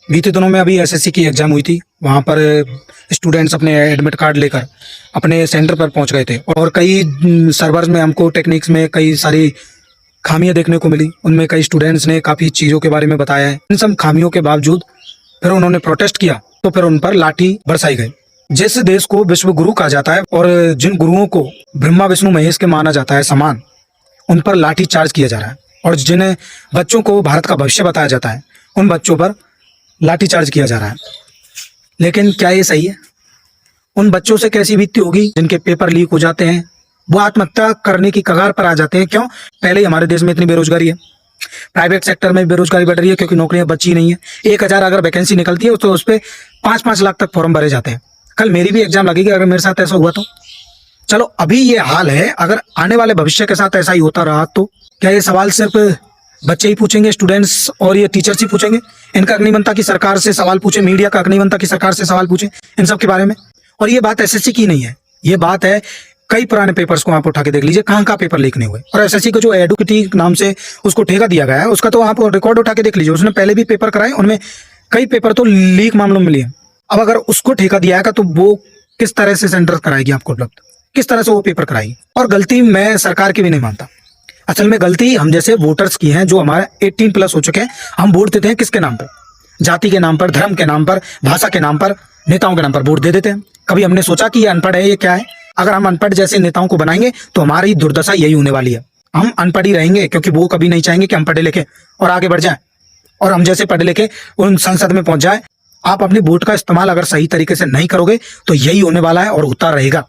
बीते दिनों में अभी एसएससी की एग्जाम हुई थी। वहाँ पर स्टूडेंट्स अपने एडमिट कार्ड लेकर अपने सेंटर पर पहुँच गए थे और कई सर्वर्स में हमको टेक्निक्स में कई सारी खामियां देखने को मिली। उनमें कई स्टूडेंट्स ने काफ़ी चीज़ों के बारे में बताया है। इन सब खामियों के बावजूद फिर उन्होंने प्रोटेस्ट किया तो फिर उन पर लाठी बरसाई गई। जिस देश को विश्व गुरु कहा जाता है और जिन गुरुओं को ब्रह्मा विष्णु महेश के माना जाता है समान, उन पर लाठी चार्ज किया जा रहा है। और जिन बच्चों को भारत का भविष्य बताया जाता है उन बच्चों पर लाठी चार्ज किया जा रहा है। लेकिन क्या ये सही है? उन बच्चों से कैसी बीतती होगी जिनके पेपर लीक हो जाते हैं, वो आत्महत्या करने की कगार पर आ जाते हैं। क्यों? पहले ही हमारे देश में इतनी बेरोजगारी है, प्राइवेट सेक्टर में बेरोजगारी बढ़ रही है क्योंकि नौकरियां बची नहीं है। 1000 अगर वैकेंसी निकलती है तो उस पर 5-5 लाख तक फॉर्म भरे जाते हैं। कल मेरी भी एग्जाम लगेगी, अगर मेरे साथ ऐसा हुआ तो चलो अभी ये हाल है, अगर आने वाले भविष्य के साथ ऐसा ही होता रहा तो क्या ये सवाल सिर्फ बच्चे ही पूछेंगे, स्टूडेंट्स और ये टीचर्स ही पूछेंगे? इनका हक नहीं बनता कि सरकार से सवाल पूछे, मीडिया का हक नहीं बनता कि सरकार से सवाल पूछे इन सब के बारे में? और ये बात एसएससी की नहीं है, ये बात है कई पुराने पेपर्स को आप उठा के देख लीजिए, कहाँ पेपर लीक नहीं हुए। और एसएससी को जो एडुकेटी नाम से उसको ठेका दिया गया है, उसका तो आप रिकॉर्ड उठा के देख लीजिए, उसने पहले भी पेपर कराए, उनमें कई पेपर तो लीक मामलों में लिए। अब अगर उसको ठेका दिया है तो वो किस तरह से सेंटर कराएगी आपको उपलब्ध, किस तरह से वो पेपर कराएगी? और गलती मैं सरकार की भी नहीं मानता, असल में गलती हम जैसे वोटर्स की है जो हमारा 18+ हो चुके हैं। हम वोट देते हैं किसके नाम पर? जाति के नाम पर, धर्म के नाम पर, भाषा के नाम पर, नेताओं के नाम पर वोट दे देते हैं। कभी हमने सोचा कि ये अनपढ़ है, ये क्या है? अगर हम अनपढ़ जैसे नेताओं को बनाएंगे तो हमारी दुर्दशा यही होने वाली है। हम अनपढ़ ही रहेंगे क्योंकि वो कभी नहीं चाहेंगे कि हम पढ़े लिखे और आगे बढ़ जाएं और हम जैसे पढ़े लिखे उन संसद में पहुंच जाए। आप अपनी वोट का इस्तेमाल अगर सही तरीके से नहीं करोगे तो यही होने वाला है और होता रहेगा।